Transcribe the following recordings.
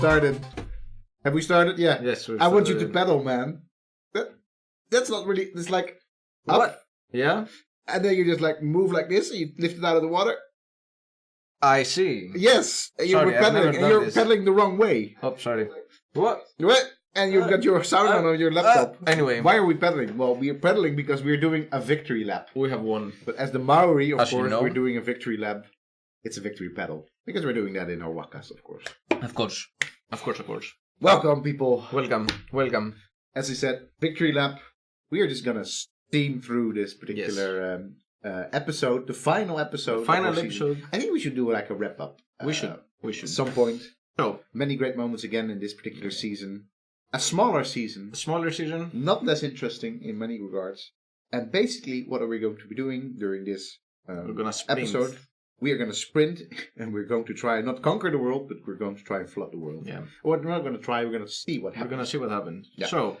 started. Have we started? Yeah. Yes, I want you to pedal, man. That's not really. It's like up, what? Yeah, and then you just like move like this, and you lift it out of the water. I see. Yes, and you're Sorry, I've pedaling, never and done you're this. pedaling the wrong way. Oh, sorry. What? What? And you've got your sound on your laptop. Anyway, why are we pedaling? Well, we are pedaling because we're doing a victory lap. we have won. But as the Maori, of As you course, know. we're doing a victory lap. It's a victory pedal because we're doing that in our wakas, of course. Of course. Welcome, people. Welcome. As I said, victory lap. We are just gonna steam through this particular episode, the final episode. Final episode. I think we should do like a wrap up. We should. At some point. So, Many great moments again in this particular season. A smaller season. a smaller season. Not less interesting in many regards. And basically, what are we going to be doing during this We're gonna sprint. episode? We are going to sprint, and we're going to try not conquer the world, but we're going to try and flood the world. Yeah. Or we're not going to try, we're going to see what We're happens. gonna see what happens. Yeah. So,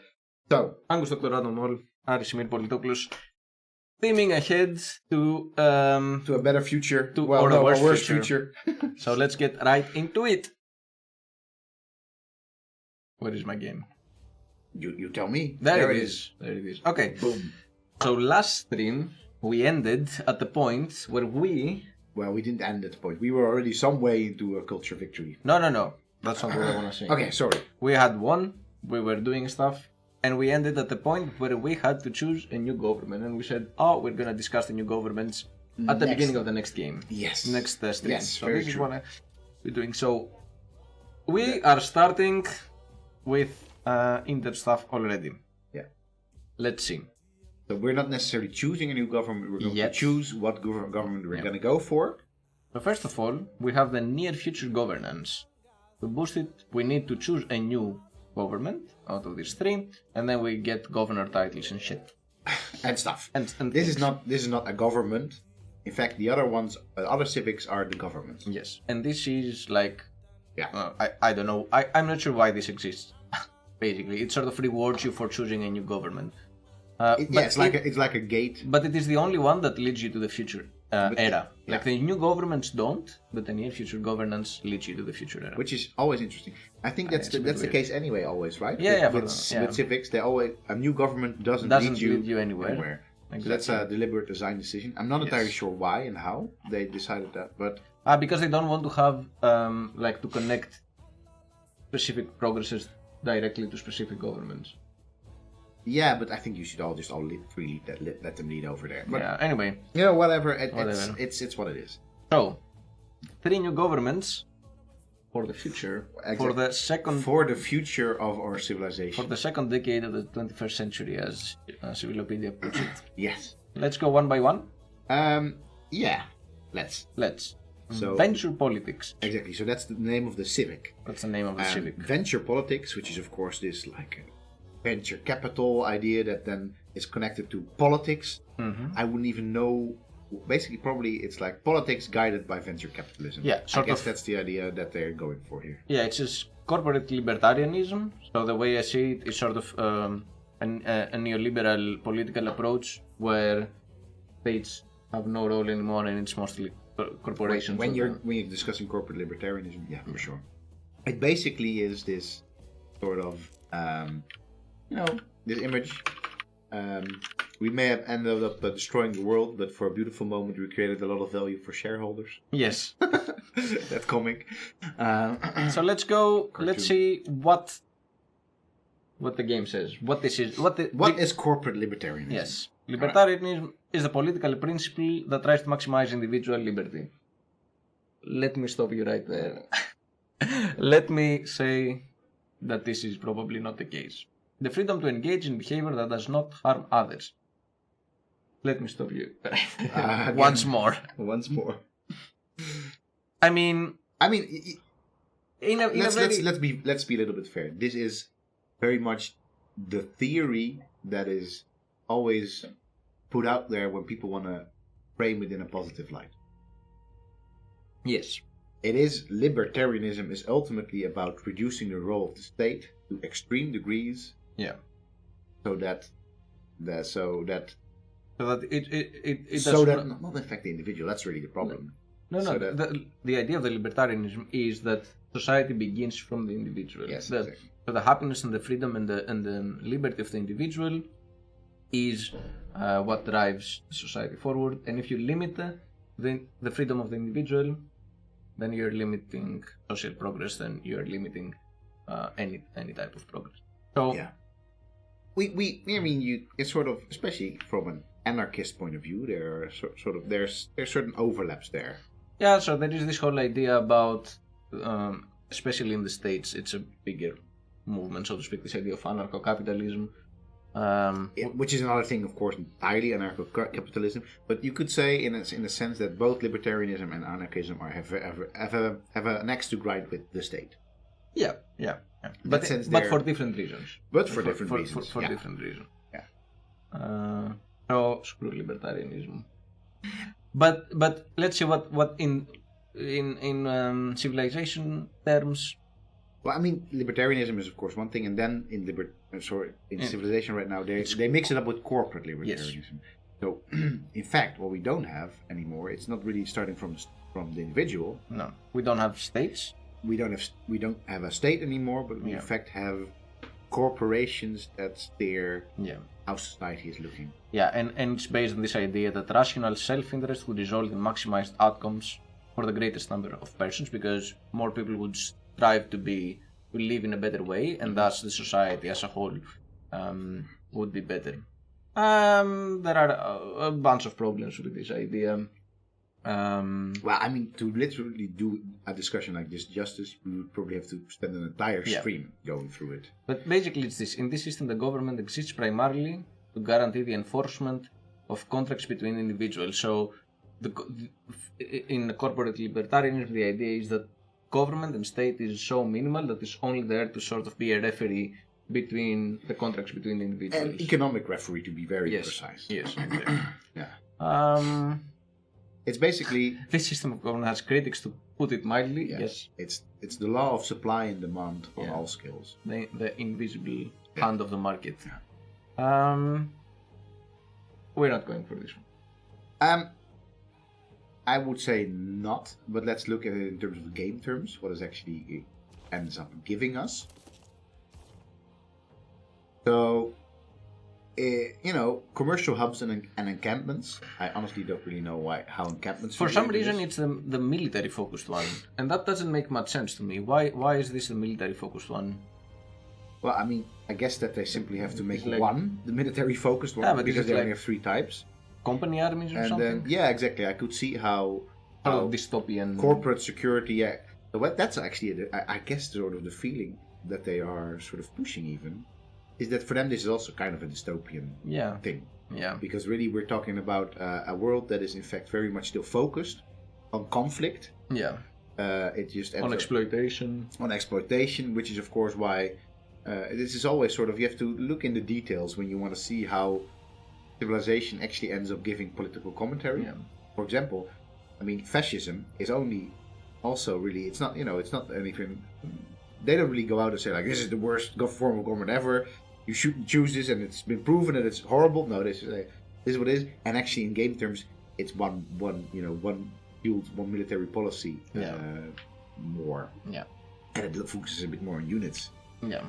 So, Angus Dr. Adam Moll, Aris Ymir Politopoulos, steaming ahead to to a better future. Or a worse worse future. future. So let's get right into it. Where is my game? You tell me. There it is. Okay. Boom. So last stream we ended at the point where we. Well, we didn't end at the point. We were already some way into a culture victory. No. That's not what I want to say. Okay, sorry. We had won. We were doing stuff. And we ended at the point where we had to choose a new government. And we said, we're going to discuss the new governments at the beginning of the next game. Yes. Next stream. Yes, so very this is true. what we're doing. So we are starting with Inter stuff already. Yeah. Let's see. So we're not necessarily choosing a new government. We're going Yet. to choose what government we're going to go for. So first of all, we have the near future governance. To boost it, we need to choose a new government out of these three, and then we get governor titles and shit. And stuff. And This is things. not a government. In fact, the other ones, other civics are the government. Yes, and this is like, Yeah. I don't know. I'm not sure why this exists. Basically, it sort of rewards you for choosing a new government. It's like a gate. But it is the only one that leads you to the future era. Like the new governments don't, but the near future governance leads you to the future era. Which is always interesting. I think that's it's a bit the weird. case anyway, always, right? Yeah, With civics, they always a new government doesn't lead you anywhere. So that's a deliberate design decision. I'm not entirely sure why and how they decided that, but Because they don't want to have to connect specific progresses directly to specific governments. yeah, but I think you should all freely let them lead over there. But Yeah. Anyway, whatever. Whatever. It's what it is. so 3 new governments for the future, for the second For the future of our civilization. for the second decade of the 21st century, as Civilopedia puts it. Yes. Let's go one by one. Yeah. Let's. So Venture politics. exactly. So that's the name of the civic. That's the name of the civic. Venture politics, which is of course this like venture capital idea that then is connected to politics. Mm-hmm. I wouldn't even know. Basically, probably it's like politics guided by venture capitalism. Yeah, I sort guess of. that's the idea that they're going for here. Yeah, it's just corporate libertarianism. So the way I see it is sort of a neoliberal political approach where states have no role anymore and it's mostly corporations. When you're discussing corporate libertarianism, yeah, for sure. It basically is this sort of, this image. We may have ended up destroying the world, but for a beautiful moment, we created a lot of value for shareholders. Yes. That comic. So let's go. Let's see what the game says. What this is. What is corporate libertarianism? Yes. Libertarianism is a political principle that tries to maximize individual liberty. Let me stop you right there. Let me say that this is probably not the case. The freedom to engage in behavior that does not harm others. Let me stop you once more. Once more. I mean, let's be a little bit fair. This is very much the theory that is always put out there when people want to frame it in a positive light. Yes. It is libertarianism is ultimately about reducing the role of the state to extreme degrees. Yeah. So that it not affect the individual. That's really the problem. No. The idea of the libertarianism is that society begins from the individual. Yes, That, exactly. So the happiness and the freedom and the liberty of the individual is what drives society forward. And if you limit the freedom of the individual, then you're limiting social progress. Then you're limiting any type of progress. So Yeah. I mean, it's sort of, especially from an anarchist point of view, there are there's certain overlaps there. yeah, so there is this whole idea about, especially in the States, it's a bigger movement, so to speak. This idea of anarcho-capitalism. Which is another thing, of course, entirely anarcho-capitalism. But you could say, in a sense, that both libertarianism and anarchism have an axe to grind with the state. Yeah. But for different reasons. But for different reasons. For different reasons. Yeah. So screw libertarianism. But let's see what in civilization terms. Well, I mean, libertarianism is of course one thing, and then in civilization right now they mix it up with corporate libertarianism. Yes. So, in fact, what we don't have anymore, it's not really starting from the individual. No, we don't have states. We don't have a state anymore, but we in fact have corporations that steer how society is looking. Yeah, and it's based on this idea that rational self-interest would result in maximized outcomes for the greatest number of persons, because more people would strive to live in a better way, and thus the society as a whole would be better. There are a bunch of problems with this idea. Well, I mean, to literally do a discussion like this justice, we would probably have to spend an entire stream going through it. But basically it's this. In this system, the government exists primarily to guarantee the enforcement of contracts between individuals. So in the corporate libertarianism, the idea is that government and state is so minimal that it's only there to sort of be a referee between the contracts between the individuals. An economic referee, to be very precise. Yes. Yeah. It's basically this system of government has critics, to put it mildly. Yes. It's the law of supply and demand on all scales. The invisible hand of the market. Yeah. We're not going for this one. I would say not, but let's look at it in terms of game terms. What it actually ends up giving us. So, commercial hubs and encampments. I honestly don't really know how encampments. For some reason, it's the military focused one, and that doesn't make much sense to me. Why is this the military focused one? Well, I mean, I guess that they simply have to make the military focused one, because they only have 3 types. Company armies or something? Then, exactly. I could see how dystopian corporate security. Yeah, but that's actually, I guess, sort of the feeling that they are sort of pushing. Even is that for them this is also kind of a dystopian thing. Yeah. Because really we're talking about a world that is in fact very much still focused on conflict. Yeah. It just on exploitation. On exploitation, which is of course why this is always sort of, you have to look in the details when you want to see how civilization actually ends up giving political commentary. Yeah. For example, I mean, fascism is it's not anything. They don't really go out and say like, this is the worst form of government ever. You shouldn't choose this, and it's been proven that it's horrible. No, this is what it is. And actually, in game terms, it's one field, one military policy more. Yeah. And it focuses a bit more on units. Yeah.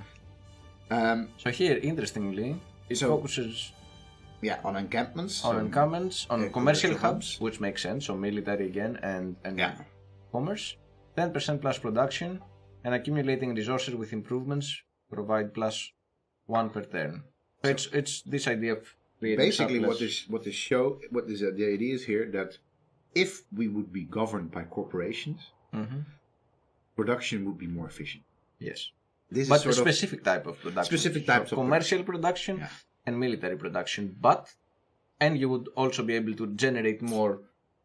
So here, interestingly, it focuses. Yeah, on encampments. On commercial hubs, which makes sense. So military again, and commerce. 10% plus production, and accumulating resources with improvements provide +1 per turn. So it's this idea of creating basically surplus. The idea is here that if we would be governed by corporations, production would be more efficient. Yes. But a specific type of production. Specific types of commercial production and military production, and you would also be able to generate more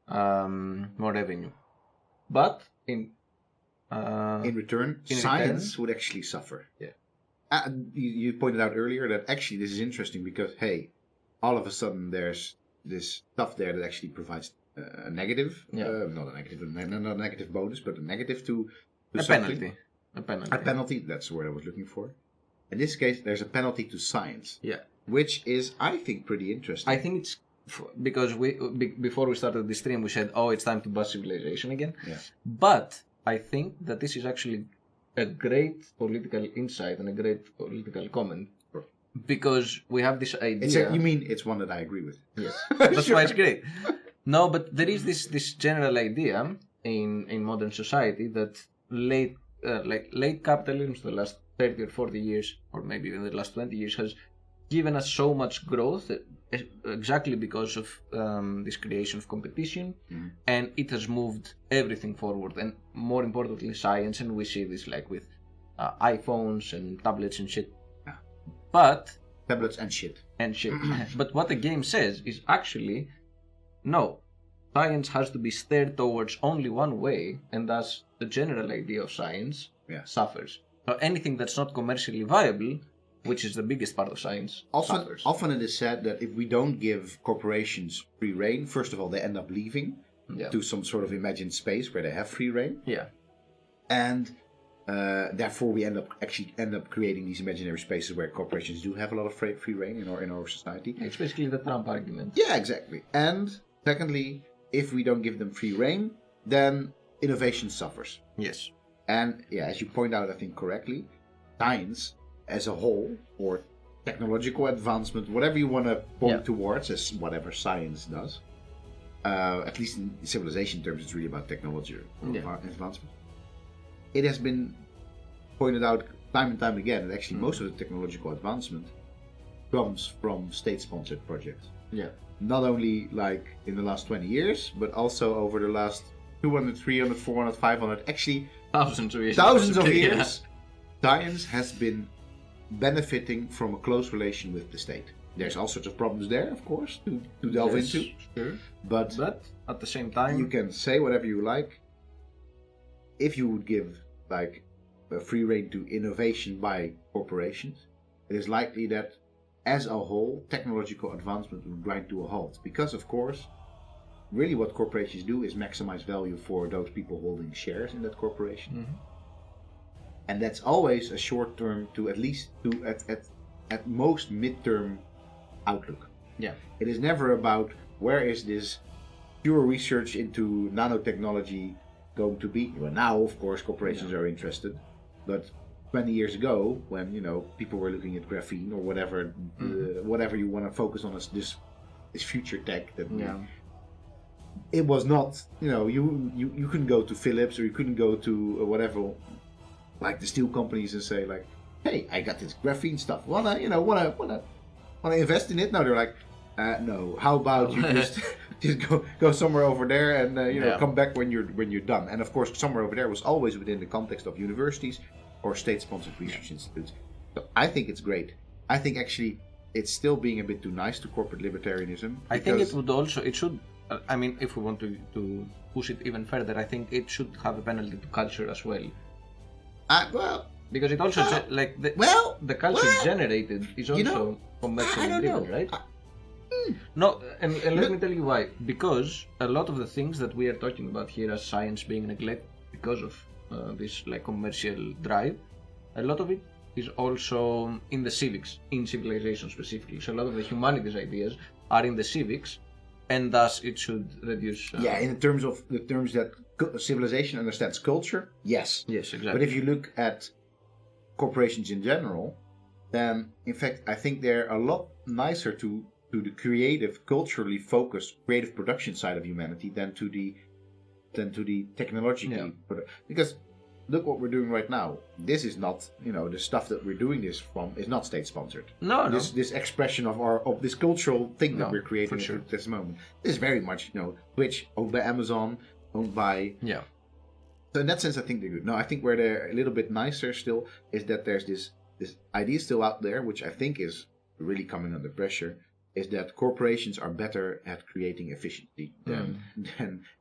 revenue. But in return, science would actually suffer. Yeah. You pointed out earlier that actually this is interesting because, hey, all of a sudden there's this stuff there that actually provides a negative, not a negative bonus, but a negative to a something. penalty. A penalty, that's the word I was looking for. In this case, there's a penalty to science. Yeah. Which is, I think, pretty interesting. I think it's because before we started this stream, we said, it's time to bust civilization again. Yeah. But I think that this is actually a great political insight and a great political comment. Because we have this idea. You mean it's one that I agree with? Yes, that's why it's great. No, but there is this general idea in modern society that late capitalism, the last 30 or 40 years, or maybe even the last 20 years, has given us so much growth exactly because of this creation of competition, and it has moved everything forward, and more importantly, science. And we see this like with iPhones and tablets and shit. But tablets and shit. But what the game says is actually no. Science has to be steered towards only one way, and thus the general idea of science suffers. So anything that's not commercially viable, which is the biggest part of science, suffers. Often it is said that if we don't give corporations free rein, first of all, they end up leaving to some sort of imagined space where they have free rein. Yeah. And therefore, we end up creating these imaginary spaces where corporations do have a lot of free rein in our society. It's basically the Trump argument. Yeah, exactly. And secondly, if we don't give them free rein, then innovation suffers. Yes. And as you point out, I think correctly, science as a whole, or technological advancement, whatever you want to point towards as whatever science does, at least in civilization terms, it's really about technology advancement. It has been pointed out time and time again that actually most of the technological advancement comes from state-sponsored projects. Yeah. Not only like in the last 20 years, but also over the last 200, 300, 400, 500, actually thousands of years. Science has been benefiting from a close relation with the state. There's all sorts of problems there, of course, to delve into. Sure. But at the same time, you can say whatever you like. If you would give like a free rein to innovation by corporations, it is likely that as a whole, technological advancement would grind to a halt. Because, of course, really what corporations do is maximize value for those people holding shares in that corporation. Mm-hmm. And that's always a short-term to at most mid-term outlook. Yeah. It is never about where is this pure research into nanotechnology going to be. Well, now, of course, corporations are interested, but 20 years ago, when people were looking at graphene or whatever, whatever you want to focus on as this future tech it was not. You couldn't go to Philips or you couldn't go to whatever, like the steel companies, and say like, "Hey, I got this graphene stuff. Wanna invest in it?" No, they're like, "No. How about you just go somewhere over there and come back when you're done." And of course, somewhere over there was always within the context of universities or state-sponsored research institutes. So I think it's great. I think actually it's still being a bit too nice to corporate libertarianism. I think it should. I mean, if we want to push it even further, I think it should have a penalty to culture as well. Because it also the culture generated is also commercially driven, right? No, and let me tell you why. Because a lot of the things that we are talking about here as science being neglected because of this commercial drive, a lot of it is also in the civics, in civilization specifically. So a lot of the humanities ideas are in the civics, and thus it should reduce. In the terms that civilization understands culture, yes. Yes, exactly. But if you look at corporations in general, then in fact I think they're a lot nicer to the creative, culturally focused, creative production side of humanity than to the technologically. Because look what we're doing right now. This is not, the stuff that we're doing this from is not state sponsored. No. This expression of this cultural thing that we're creating at this moment. This is very much, Twitch owned by Amazon, owned by. Yeah. So in that sense, I think they're good. No, I think where they're a little bit nicer still is that there's this idea still out there, which I think is really coming under pressure, is that corporations are better at creating efficiency than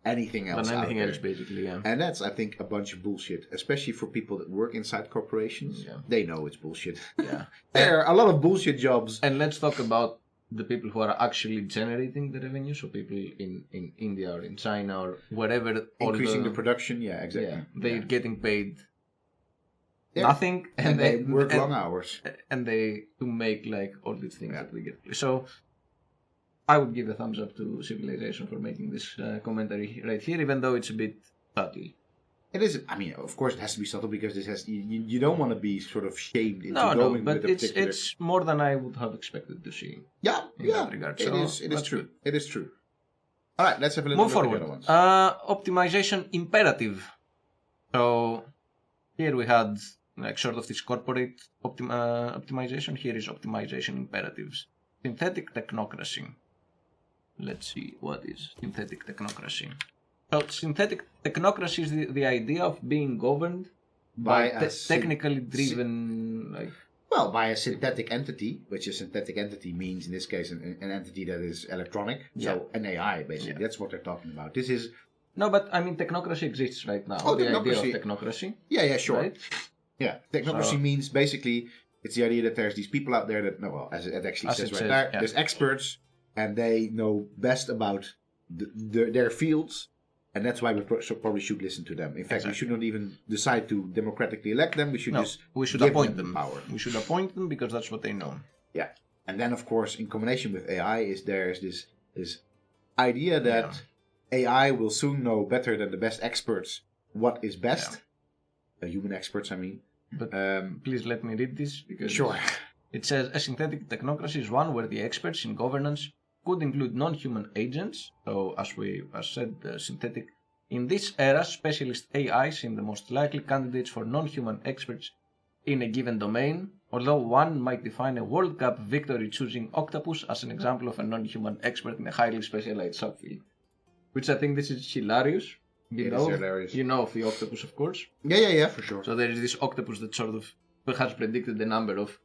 anything else. Than anything out else, there. Basically, yeah. And that's, I think, a bunch of bullshit, especially for people that work inside corporations. Yeah. They know it's bullshit. Yeah. There are a lot of bullshit jobs. And let's talk about the people who are actually generating the revenue, so people in India or in China or wherever. Increasing the production, exactly. Yeah, they're getting paid nothing, and they work long hours. And they to make like all these things that we get. So I would give a thumbs up to Civilization for making this commentary right here, even though it's a bit subtle. It is. I mean, of course, it has to be subtle because this has. You don't want to be sort of shamed into No, going but with a particular. it's more than I would have expected to see. Yeah, in yeah. that regard. It So is. It is that's true. good. It is true. All right, let's have a little Move look forward. at the other ones. Optimization imperative. So here we had like sort of this corporate optimization. Here is optimization imperatives. Synthetic technocracy. Let's see what is synthetic technocracy. So synthetic technocracy is the idea of being governed by technically driven like. Well, by a synthetic entity, which a synthetic entity means in this case an entity that is electronic, so an AI basically. Yeah. That's what they're talking about. This is no, but I mean technocracy exists right now. Oh, the idea of technocracy. Yeah, sure. Right? Yeah, technocracy means basically it's the idea that there's these people out there that as it actually says right there, there's experts and they know best about their fields. And that's why we probably should listen to them. In fact, we should not even decide to democratically elect them. We should give appoint them power. We should appoint them because that's what they know. Yeah. And then, of course, in combination with AI, there's this idea that AI will soon know better than the best experts what is best. Human experts, I mean. But please let me read this because it says a synthetic technocracy is one where the experts in governance could include non-human agents, so as said, synthetic. In this era, specialist AI seem the most likely candidates for non-human experts in a given domain, although one might define a World Cup victory choosing octopus as an example of a non-human expert in a highly specialized subfield. Which I think this is hilarious. It is hilarious. You know of the octopus, of course. Yeah, for sure. So there is this octopus that sort of has predicted the number of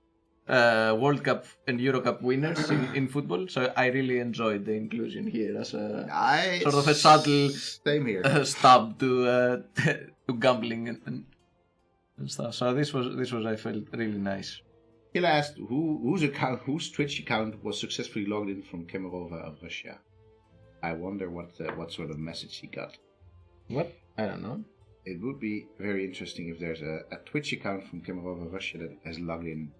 World Cup and Euro Cup winners in football, so I really enjoyed the inclusion here as a sort of a subtle stab to gambling and stuff. So this was I felt really nice. He asked whose Twitch account was successfully logged in from Kemerova of Russia. I wonder what sort of message he got. What? I don't know. It would be very interesting if there's a Twitch account from Kemerova Russia that has logged in.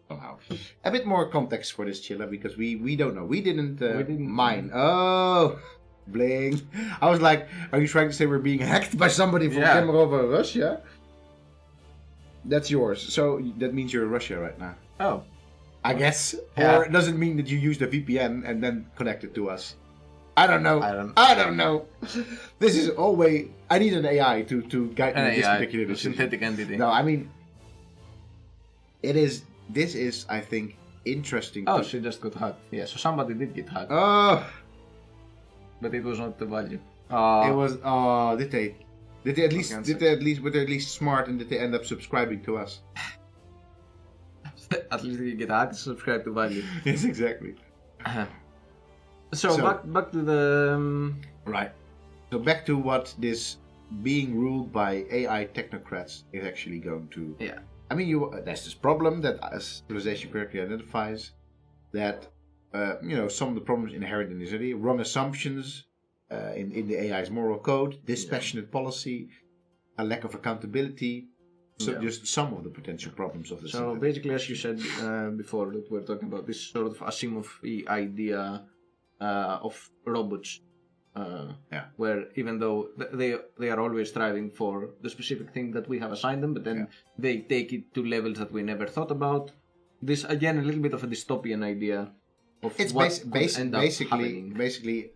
Somehow. A bit more context for this, Chilla, because we don't know. We didn't mine. Oh, bling. I was like, are you trying to say we're being hacked by somebody from Kemerova, Russia? That's yours. So that means you're in Russia right now. Oh. I guess. Yeah. Or does it mean that you used a VPN and then connected to us? I don't know. I don't know. This is always... I need an AI to guide me in this particular decision. Synthetic entity. No, I mean... This is, I think, interesting. Oh, she just got hacked. Yeah, so somebody did get hacked. Oh! But it was not the value. It was... did they? Were they at least smart and did they end up subscribing to us? At least you get hacked, subscribe to value. Yes, exactly. So back to the... Right. So back to what this being ruled by AI technocrats is actually going to... Yeah. I mean, there's this problem that civilization correctly identifies that, some of the problems inherent in this idea, wrong assumptions in the AI's moral code, dispassionate policy, a lack of accountability, just some of the potential problems of the system. So basically, as you said before, that we're talking about this sort of Asimov idea of robots. Where even though they are always striving for the specific thing that we have assigned them, but then they take it to levels that we never thought about. This again a little bit of a dystopian idea of it's basically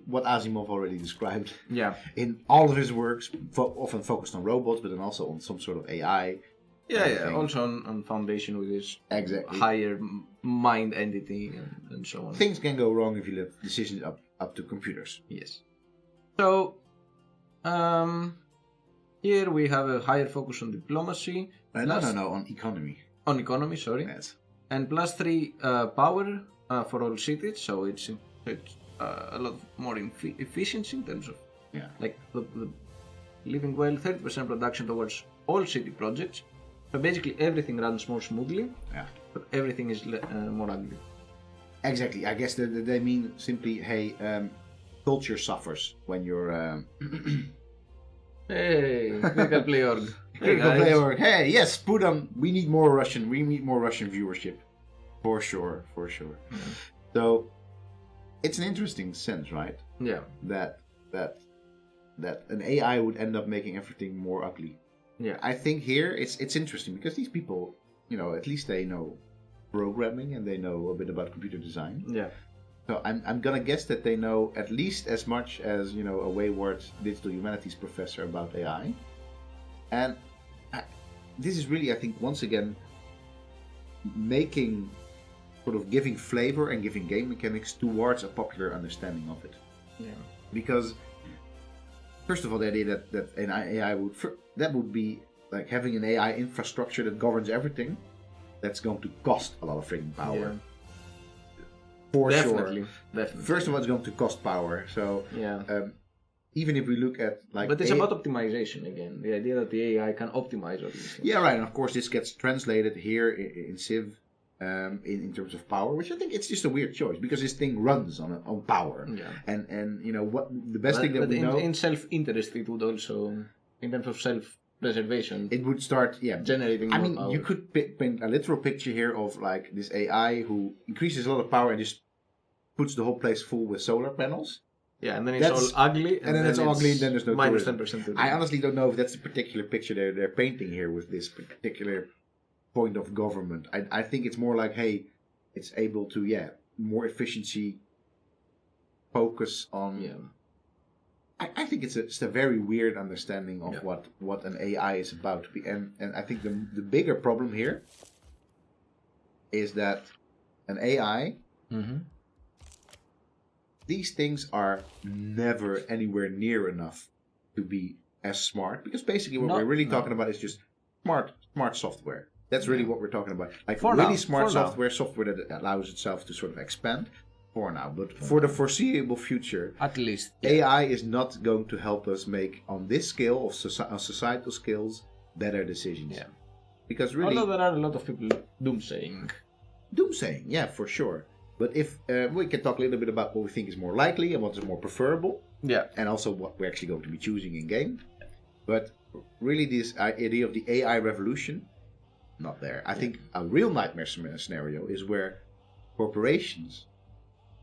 what Asimov already described. Yeah. In all of his works, often focused on robots, but then also on some sort of AI. Yeah. Also on foundation with this higher mind entity and so on. Things can go wrong if you leave decisions up to computers. Yes. So, here we have a higher focus on diplomacy. No, on economy. On economy, sorry. Yes. And +3 power for all cities, so it's a lot more efficiency in terms of like the living well, 30% reduction towards all city projects. So basically everything runs more smoothly, but everything is more ugly. Exactly. I guess they mean simply, hey, culture suffers when you're... Hey, critical play org. Critical play org. Hey, yes, put on... We need more Russian viewership. For sure. Yeah. So, it's an interesting sense, right? Yeah. That that an AI would end up making everything more ugly. Yeah. I think here it's interesting because these people, at least they know programming and they know a bit about computer design. Yeah. So I'm gonna guess that they know at least as much as a wayward digital humanities professor about AI, and this is really, I think, once again making giving flavor and giving game mechanics towards a popular understanding of it. Yeah. Because first of all, the idea that an AI would be like having an AI infrastructure that governs everything, that's going to cost a lot of freaking power. Yeah. For Definitely. sure. First of all, it's going to cost power. So even if we look at but it's about optimization again. The idea that the AI can optimize all these things. Yeah, right. And of course, this gets translated here in Civ in terms of power, which I think it's just a weird choice because this thing runs on power. Yeah. And what the best thing that we know in self-interest, it would also, in terms of self-preservation, it would start generating more power. You could paint a literal picture here of like this AI who increases a lot of power and just puts the whole place full with solar panels. Yeah, and then it's all ugly. And then it's all ugly and then there's no minus tourism. 10%. I honestly don't know if that's the particular picture they're painting here with this particular point of government. I think it's more like, hey, it's able to, more efficiency, focus on... Yeah. I think it's just a very weird understanding of what an AI is about to be. And I think the bigger problem here is that an AI... Mm-hmm. These things are never anywhere near enough to be as smart, because basically what we're really talking about is just smart software. That's really what we're talking about. Like smart software that allows itself to sort of expand for now. But for the foreseeable future, at least, AI is not going to help us make, on this scale of societal skills, better decisions. Yeah. Because really... Although there are a lot of people doomsaying, yeah, for sure. But if we can talk a little bit about what we think is more likely and what is more preferable, and also what we're actually going to be choosing in game. But really, this idea of the AI revolution, not there. I think a real nightmare scenario is where corporations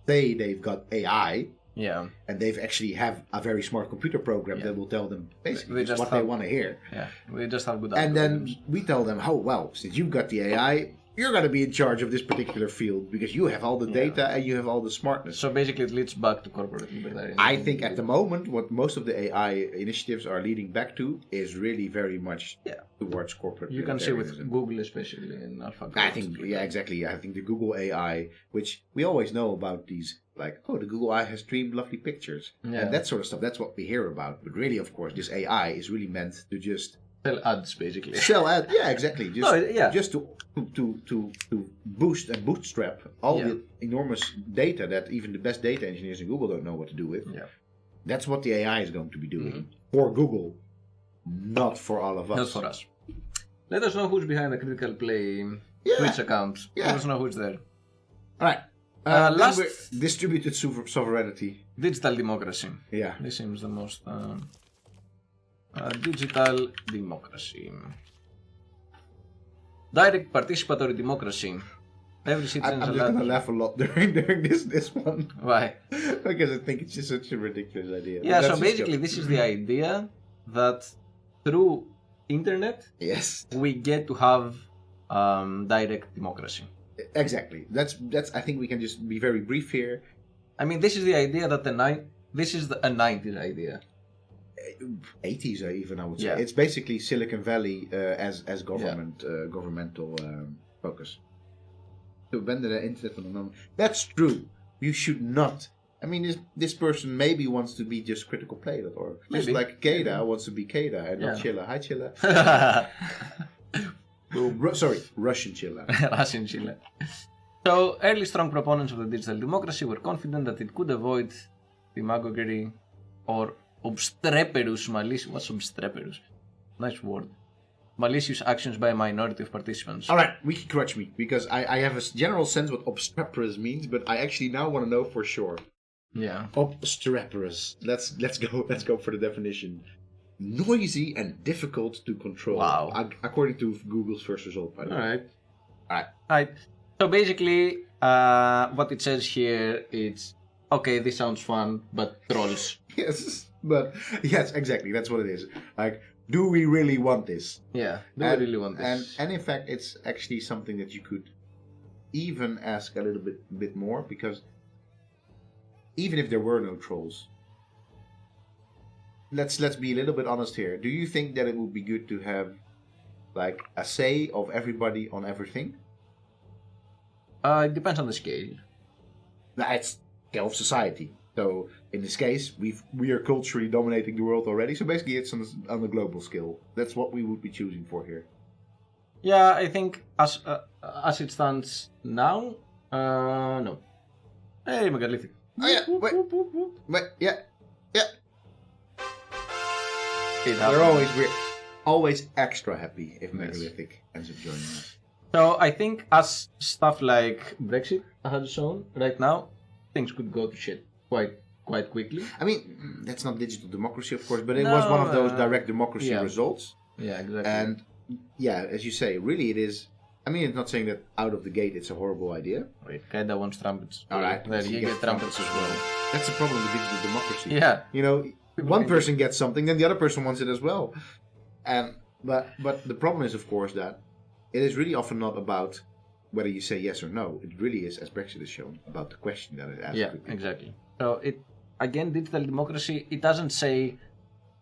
say they've got AI, and they've actually have a very smart computer program that will tell them basically what they want to hear. Yeah, we just have good. And then we tell them, oh well, since you've got the AI, you're going to be in charge of this particular field because you have all the data and you have all the smartness. So basically it leads back to corporate libertarianism. I think at the moment what most of the AI initiatives are leading back to is really very much towards corporate libertarianism. You can see with Google especially in AlphaGo. I think, exactly. I think the Google AI, which we always know about these, like, the Google AI has streamed lovely pictures. And that sort of stuff, that's what we hear about. But really, of course, this AI is really meant to just... Sell ads, basically. Sell ads, exactly. Just to boost and bootstrap all the enormous data that even the best data engineers in Google don't know what to do with. Yeah. That's what the AI is going to be doing for Google, not for all of us. Not for us. Let us know who's behind the Critical Play Twitch account. Let us know who's there. All right. Last distributed sovereignty. Digital democracy. Yeah. This seems the most... digital democracy. Direct participatory democracy. Every citizen I'm just going to laugh a lot during this one. Why? Because I think it's just such a ridiculous idea. Yeah, so basically this is the idea that through internet, we get to have direct democracy. Exactly. That's. I think we can just be very brief here. I mean, this is the idea that this is a 90s idea. 80s even, I would say. It's basically Silicon Valley as governmental focus. To abandon the internet on the moment. That's true. You should not. I mean, this person maybe wants to be just critical player, or just like Keda wants to be Keda and not Chilla. Hi, Chilla. Russian Chilla. Russian Chilla. So, early strong proponents of the digital democracy were confident that it could avoid demagoguery or obstreperous malicious. What's obstreperous? Nice word. Malicious actions by a minority of participants. All right, Wiki correct me because I have a general sense what obstreperous means, but I actually now want to know for sure. Yeah. Obstreperous. Let's go for the definition. Noisy and difficult to control. Wow. According to Google's first result, by the way. All right. So basically, what it says here is okay, this sounds fun, but trolls. Yes, but yes, exactly. That's what it is. Like, do we really want this? Yeah, do we really want And this? in fact, it's actually something that you could even ask a little bit more, because even if there were no trolls, let's be a little bit honest here. Do you think that it would be good to have like a say of everybody on everything? It depends on the scale. It's scale of society. So in this case, we are culturally dominating the world already. So basically, it's on a global scale. That's what we would be choosing for here. Yeah, I think as it stands now, no. Hey, megalithic. Oh yeah, wait, yeah. It We're always extra happy if Yes. megalithic ends up joining us. So I think as stuff like Brexit has shown right now, things could go to shit quite quickly. I mean, that's not digital democracy, of course, but it was one of those direct democracy yeah. results. Yeah, exactly. And yeah, as you say, really it is. I mean, it's not saying that out of the gate it's a horrible idea. Wait, Kaida wants trumpets. All right, There, you get trumpets as well. That's the problem with digital democracy. Yeah. You know, People one can person gets something, then the other person wants it as well. And but the problem is, of course, that it is really often not about whether you say yes or no. It really is, as Brexit has shown, about the question that it asks. Yeah, exactly. So it again, digital democracy. It doesn't say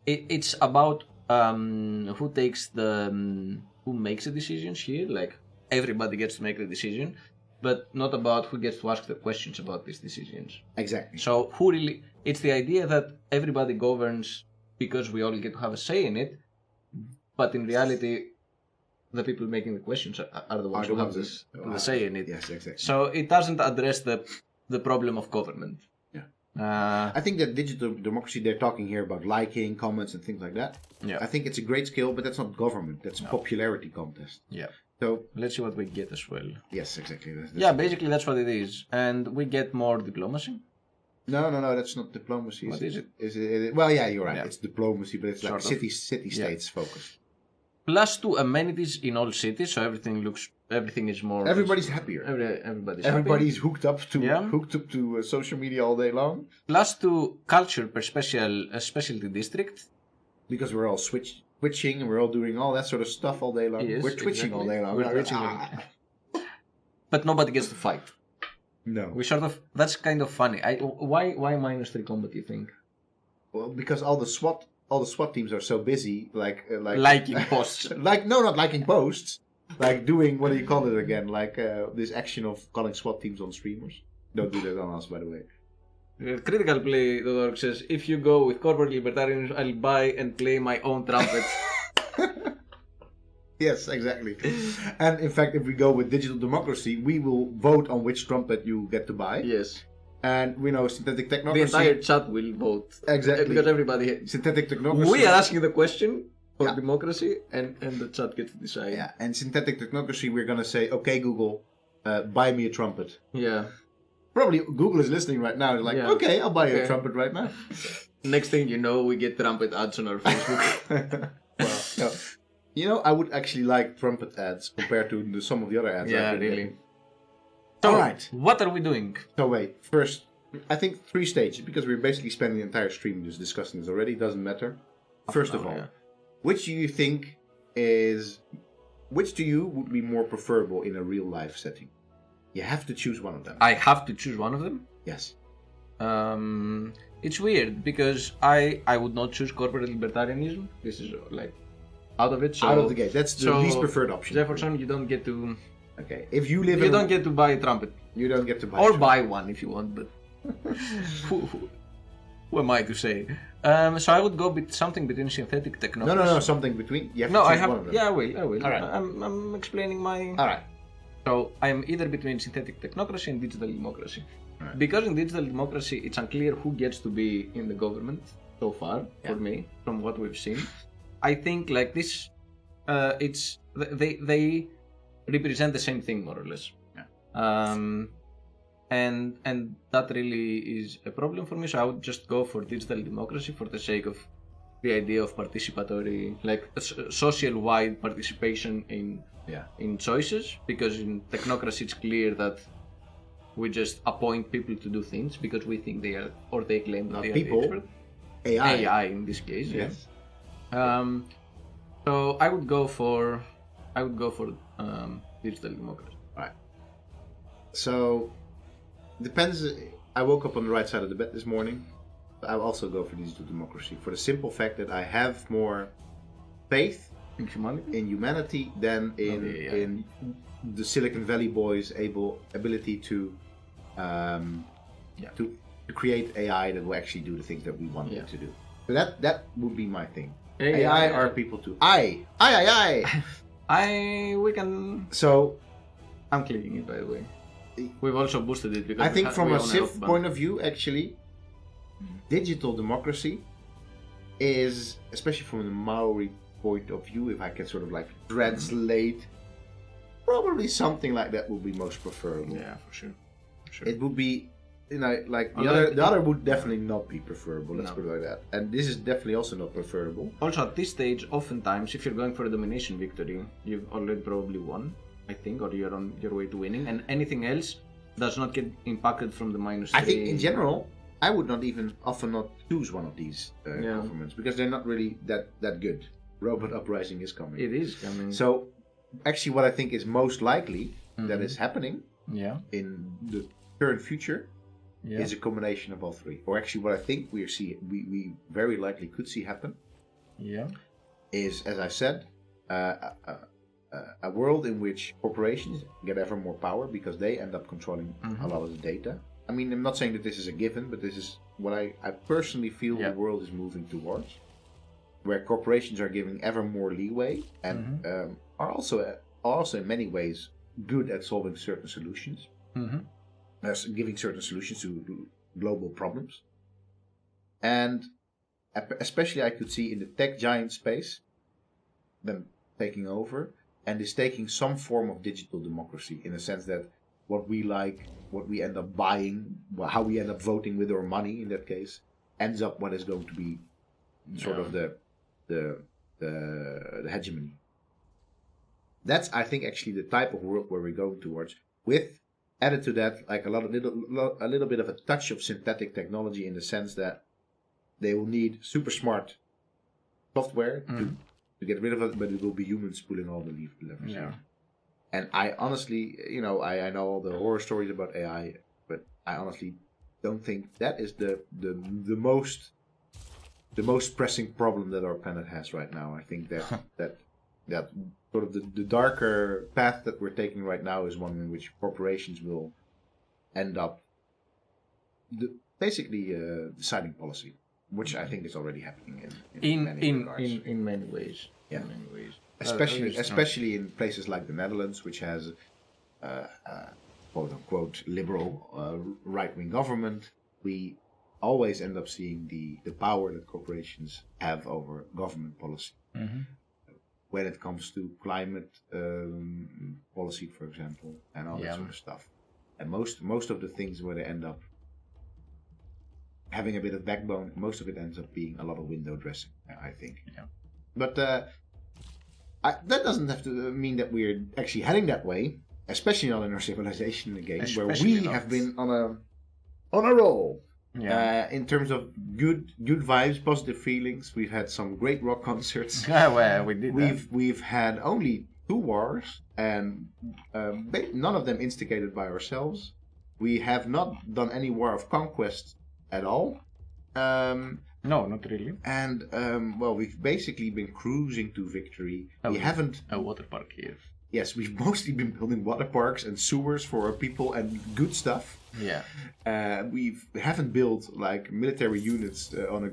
it's about who takes who makes the decisions here. Like everybody gets to make the decision, but not about who gets to ask the questions about these decisions. Exactly. So who really? It's the idea that everybody governs because we all get to have a say in it, but in reality, the people making the questions are the ones who have the say in it. Yes, exactly. So it doesn't address the problem of government. Yeah. I think that digital democracy, they're talking here about liking, comments, and things like that. Yeah. I think it's a great skill, but that's not government. That's a popularity contest. Yeah. So Let's see what we get as well. yes, exactly. That's Yeah, basically that's what it is, and we get more diplomacy. No, that's not diplomacy. What is it? Is it? Well, yeah, you're right. Yeah. It's diplomacy, but it's like Sort of. city states focus. +2 amenities in all cities, so everything is more. Everybody's happier. Everybody's Everybody's happy. hooked up to social media all day long +2 culture per specialty district. because we're all switching and we're all doing all that sort of stuff all day long. Yes, We're twitching exactly. all day long. We're twitching But nobody gets to fight. No. We sort of that's kind of funny. Why -3 combat? You think? Well, because all the SWAT teams are so busy, Liking posts. not liking posts, like doing what do you call it again? Like this action of calling SWAT teams on streamers. Don't do that on us, by the way. Critical Play, the org says, if you go with corporate libertarians, I'll buy and play my own trumpet. Yes, exactly. And in fact, if we go with digital democracy, we will vote on which trumpet you get to buy. Yes. And we know synthetic The technocracy. entire chat will vote. Exactly. Because everybody. Synthetic technocracy. We are asking the question for Yeah. democracy, and the chat gets to decide. Yeah, and synthetic technocracy, we're gonna say, okay, Google, buy me a trumpet. Yeah. Probably Google is listening right now. They're like, Yeah. okay, I'll buy you Okay. a trumpet right now. Next thing you know, we get trumpet ads on our Facebook. Well, no. You know, I would actually like trumpet ads compared to some of the other ads. Yeah, I've been really. getting. So, Alright. what are we doing? So wait, first, I think 3 stages, because we're basically spending the entire stream just discussing this already. Doesn't matter. First of all, yeah. which do you think which to you would be more preferable in a real life setting? You have to choose one of them. I have to choose one of them. Yes. It's weird because I would not choose corporate libertarianism. This is like out of it. So, Out of the gate. That's the least preferred option. Jefferson, you don't get to. Okay. If you live You in don't get to buy a trumpet, you don't get to buy or a buy one if you want. But who am I to say? So I would go with something between synthetic technology. No, something between. You have No, to I choose have. one of them. Yeah, I will. All right. I'm explaining my. All right. So I am either between synthetic technocracy and digital democracy. Right. Because in digital democracy, it's unclear who gets to be in the government so far. For me, from what we've seen, I think like this, it's they represent the same thing more or less. Yeah. And that really is a problem for me. So I would just go for digital democracy for the sake of the idea of participatory, like social-wide participation in choices. Because in technocracy, it's clear that We just appoint people to do things because we think they are, or they claim that Not they are people, the expert. AI. AI in this case, yes. Yes. So I would go for digital democracy. Right. So depends. I woke up on the right side of the bed this morning. But I'll also go for digital democracy for the simple fact that I have more faith In humanity? in humanity than in the Silicon Valley boys' ability to to create AI that will actually do the things that we want it to do. So that would be my thing. AI are people to I. We can. So I'm clicking it, by the way. We've also boosted it because I think from we a own Civ rock band. point of view, actually, digital democracy is, especially from the Maori point of view, if I can sort of like translate, probably something like that would be most preferable. Yeah, for sure. It would be, like Although the other would definitely not be preferable. Let's No. put it like that. And this is definitely also not preferable. Also, at this stage, oftentimes, if you're going for a domination victory, you've already probably won, I think, or you're on your way to winning, and anything else does not get impacted from the -3. I think in general, I would not even often not choose one of these governments because they're not really that good. Robot uprising is coming. It is coming. So, actually, what I think is most likely that is happening Yeah. in the current future Yeah. is a combination of all three. Or actually, what I think we very likely could see happen Yeah. is, as I said, a world in which corporations get ever more power because they end up controlling a lot of the data. I mean, I'm not saying that this is a given, but this is what I personally feel the world is moving towards, where corporations are giving ever more leeway and are also in many ways good at solving certain solutions, giving certain solutions to global problems. And especially I could see in the tech giant space them taking over and is taking some form of digital democracy in a sense that what we like, what we end up buying, how we end up voting with our money in that case, ends up what is going to be sort of the hegemony. That's, I think, actually the type of world where we're going towards. With added to that, like a little bit of a touch of synthetic technology in the sense that they will need super smart software to get rid of it, but it will be humans pulling all the levers. Yeah. And I honestly, I know all the horror stories about AI, but I honestly don't think that is the most pressing problem that our planet has right now. I think that sort of the darker path that we're taking right now is one in which corporations will end up basically deciding policy, which I think is already happening in many regards. In many ways. Yeah. In many ways. Especially in places like the Netherlands, which has quote unquote liberal right-wing government, we always end up seeing the power that corporations have over government policy. When it comes to climate policy, for example, and all that sort of stuff. And most of the things where they end up having a bit of backbone, most of it ends up being a lot of window dressing, I think. Yeah. But that doesn't have to mean that we're actually heading that way, especially not in our civilization again, where we have been on a roll. Yeah. In terms of good vibes, positive feelings, we've had some great rock concerts. Well, we did. We've had only 2 wars, and none of them instigated by ourselves. We have not done any war of conquest at all. No, not really. And we've basically been cruising to victory. We haven't a water park here. Yes, we've mostly been building water parks and sewers for our people and good stuff. Yeah. We haven't built like military units on a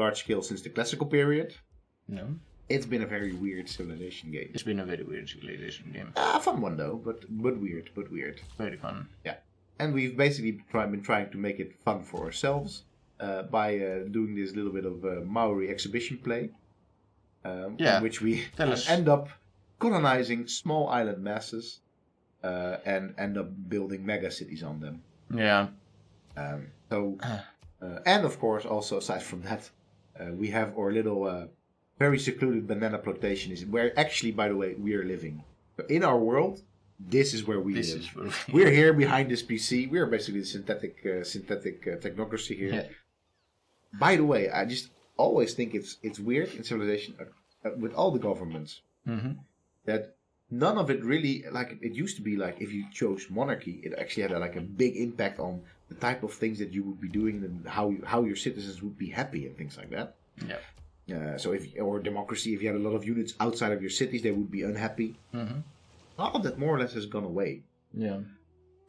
large scale since the classical period. No. It's been a very weird civilization game. It's been a very weird civilization game. A fun one though, but weird. Very fun. Yeah. And we've basically been trying to make it fun for ourselves by doing this little bit of Maori exhibition play. In which we end up colonizing small island masses and end up building mega cities on them. Yeah. And of course, also aside from that, we have our little very secluded banana plantation, where actually, by the way, we are living. In our world, this is where we This live. is where We're here behind this PC. We're basically the synthetic technocracy here. Yeah. By the way, I just always think it's weird in Civilization with all the governments that none of it really, like it used to be like if you chose monarchy, it actually had like a big impact on the type of things that you would be doing and how your citizens would be happy and things like that. Yeah. So or democracy, if you had a lot of units outside of your cities, they would be unhappy. All of that more or less has gone away. Yeah.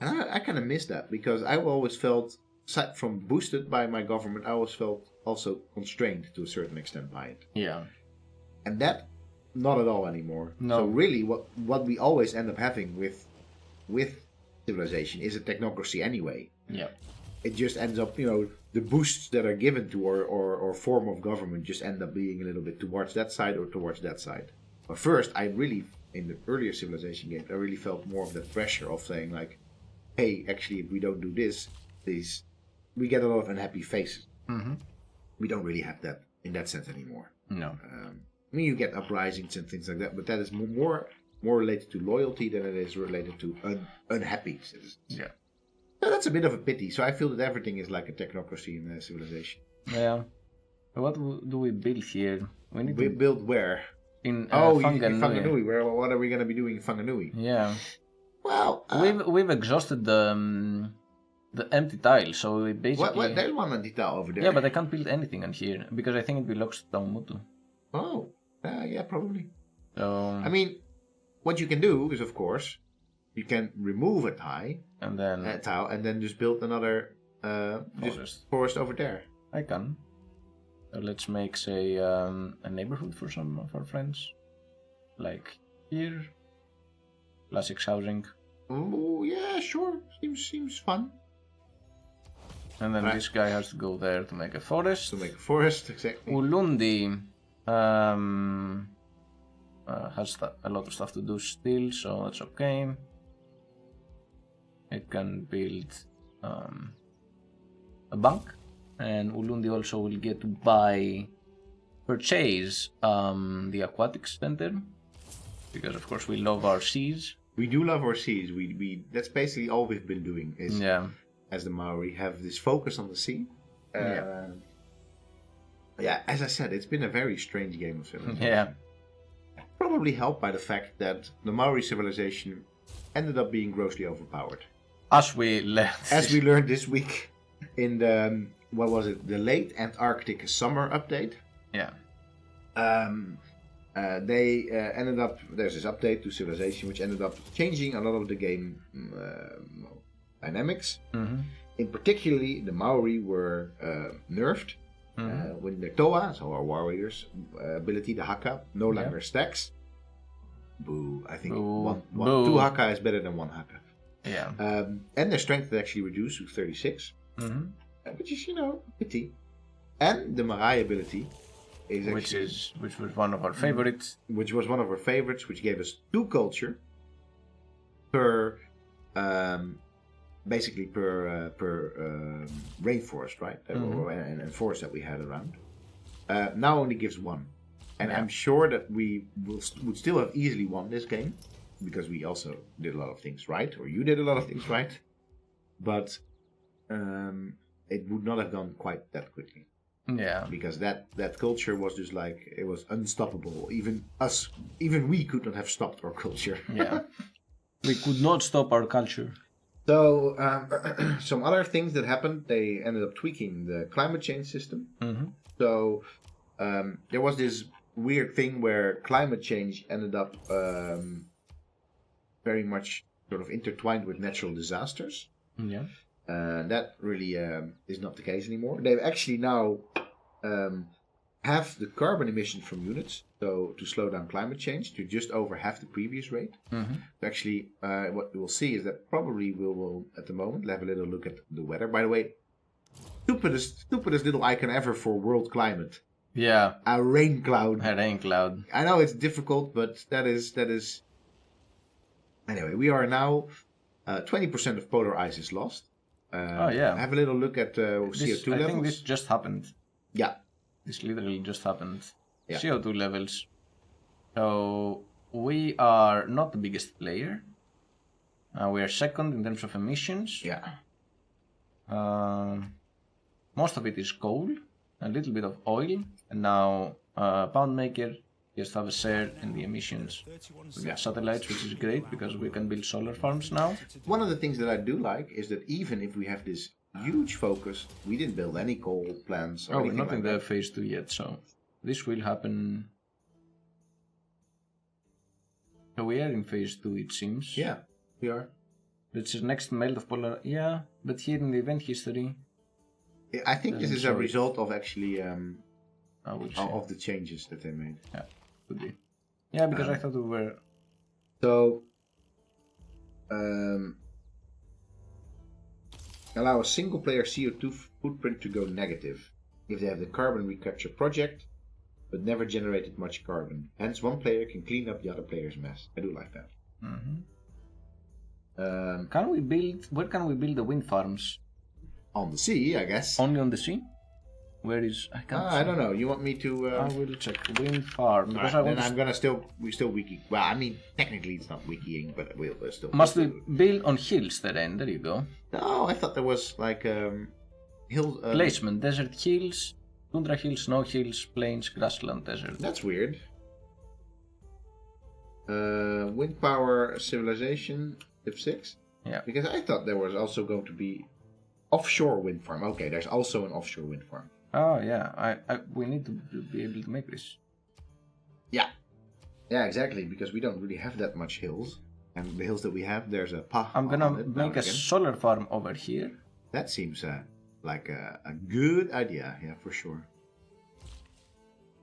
And I kind of miss that because I always felt, aside from boosted by my government, I always felt also constrained to a certain extent by it. Yeah. And that, not at all anymore. No. So really, what we always end up having with Civilization is a technocracy anyway. Yeah. It just ends up, the boosts that are given to or form of government just end up being a little bit towards that side or towards that side. But first, I really, in the earlier Civilization games, I really felt more of that pressure of saying like, hey, actually, if we don't do this, we get a lot of unhappy faces. We don't really have that in that sense anymore. No. I mean, you get uprisings and things like that, but that is more related to loyalty than it is related to unhappy citizens. Yeah. So that's a bit of a pity. So I feel that everything is like a technocracy in Civilization. Yeah. What do we build here? We need to build where? in In Whanganui. Whanganui. What are we going to be doing in Whanganui? Yeah. Well, We've exhausted the empty tile, so we basically. there's one empty tile over there. Yeah, but I can't build anything on here because I think it belongs to Taumutu. Oh, yeah, probably. So. I mean, what you can do is, of course, you can remove a tile and then just build another forest over there. I can. So let's make, say, a neighborhood for some of our friends, like here. Classic housing. Oh yeah, sure. Seems fun. And then this guy has to go there to make a forest. To make a forest, exactly. Ulundi has a lot of stuff to do still, so that's okay. It can build a bank, and Ulundi also will get to purchase the aquatics center, because of course we love our seas. We do love our seas. We that's basically all we've been doing is, as the Maori, have this focus on the sea. Yeah, as I said, it's been a very strange game of Civilization. Yeah. Probably helped by the fact that the Maori civilization ended up being grossly overpowered. As we learned this week in the, the late Antarctic summer update. Yeah. They ended up, there's this update to Civilization which ended up changing a lot of the game dynamics. In particularly, the Maori were nerfed. When their Toa, so our warriors' ability, the Haka, no longer stacks. Boo, I think two Haka is better than one Haka. Yeah. And their strength is actually reduced to 36. Which is, pity. And the Marai ability is actually... Which was one of our favorites. Which was one of our favorites, which gave us 2 culture per... basically per rainforest, right? And forest that we had around. Now only gives 1. And I'm sure that we would still have easily won this game, because we also did a lot of things right, or you did a lot of things right. But it would not have gone quite that quickly. Yeah. Because that culture was just like, it was unstoppable. Even we could not have stopped our culture. Yeah. We could not stop our culture. So, some other things that happened, they ended up tweaking the climate change system. So, there was this weird thing where climate change ended up very much sort of intertwined with natural disasters. Yeah. That really is not the case anymore. They actually now have the carbon emission from units, so to slow down climate change, to just over half the previous rate. Actually, what we will see is that probably we will, at the moment, have a little look at the weather. By the way, stupidest little icon ever for world climate. Yeah. A rain cloud. A rain cloud. I know it's difficult, but that is... Anyway, we are now... 20% of polar ice is lost. Have a little look at CO2 levels. I think this just happened. Yeah. This literally just happened. Yeah. CO2 levels. So we are not the biggest player. We are second in terms of emissions. Yeah. Most of it is coal, a little bit of oil, and now Poundmaker just have a share in the emissions. We got satellites, which is great because we can build solar farms now. One of the things that I do like is that even if we have this huge focus, we didn't build any coal plants. Or We're anything not like in the that. phase 2 yet, so this will happen. So we are in phase 2, it seems. Yeah, we are. It's the next melt of polar. Yeah, but here in the event history, I think this is a Sorry. result of actually I will see. of the changes that they made. Yeah, could be. Yeah, because I thought we were. So, allow a single player CO2 footprint to go negative if they have the carbon recapture project, but never generated much carbon. Hence, one player can clean up the other player's mess. I do like that. Mm-hmm. Can we build? Where can we build the wind farms? On the sea, I guess. Only on the sea? Where is? I can't. I don't know. You want me to? I will check wind farm because Alright, I want. then I'm gonna we still wiki. Well, I mean, technically it's not wikiing, but we'll still. Must we build on hills terrain? There you go. No, I thought there was like hills. Placement: desert hills, tundra hills, snow hills, plains, grassland, desert. That's weird. Wind power civilization F6. Yeah. Because I thought there was also going to be offshore wind farm. Okay, there's also an offshore wind farm. Oh yeah, we need to be able to make this. Yeah. Yeah, exactly. Because we don't really have that much hills, and the hills that we have, there's a path. I'm gonna on it now make and a again. solar farm over here. That seems like a good idea. Yeah, for sure.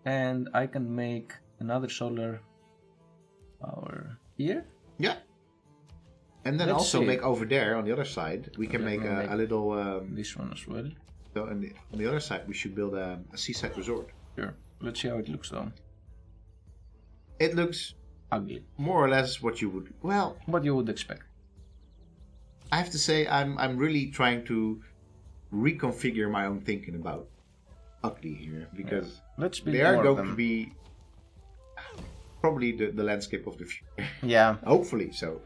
And I can make another solar power here. Yeah. And then Let's also see. make over there on the other side, we can Let make me make a little. This one as well. So on the other side, we should build a seaside resort. Sure. Let's see how it looks though. It looks Ugly. more or less what you would. Well, What you would expect. I have to say, I'm really trying to reconfigure my own thinking about ugly here because Let's build they are more of going them. to be probably the landscape of the future. Yeah, Hopefully so.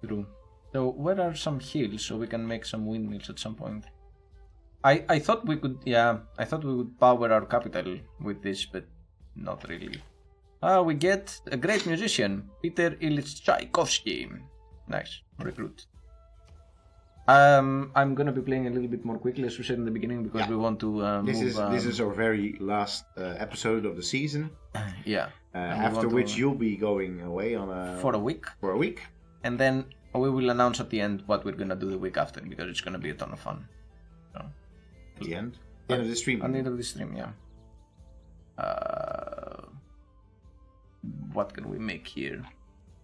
true. So where are some hills so we can make some windmills at some point? I thought we could, I thought we would power our capital with this, but not really. We get a great musician, Peter Ilyich Tchaikovsky. Nice, recruit. I'm gonna be playing a little bit more quickly, as we said in the beginning, because we want to This is our very last episode of the season. yeah. And we After want which to- you'll be going away on for a week, for a week. and then we will announce at the end what we're gonna do the week after, because it's gonna be a ton of fun. So, At the end. The end of the stream. at the end of the stream, yeah. What can we make here?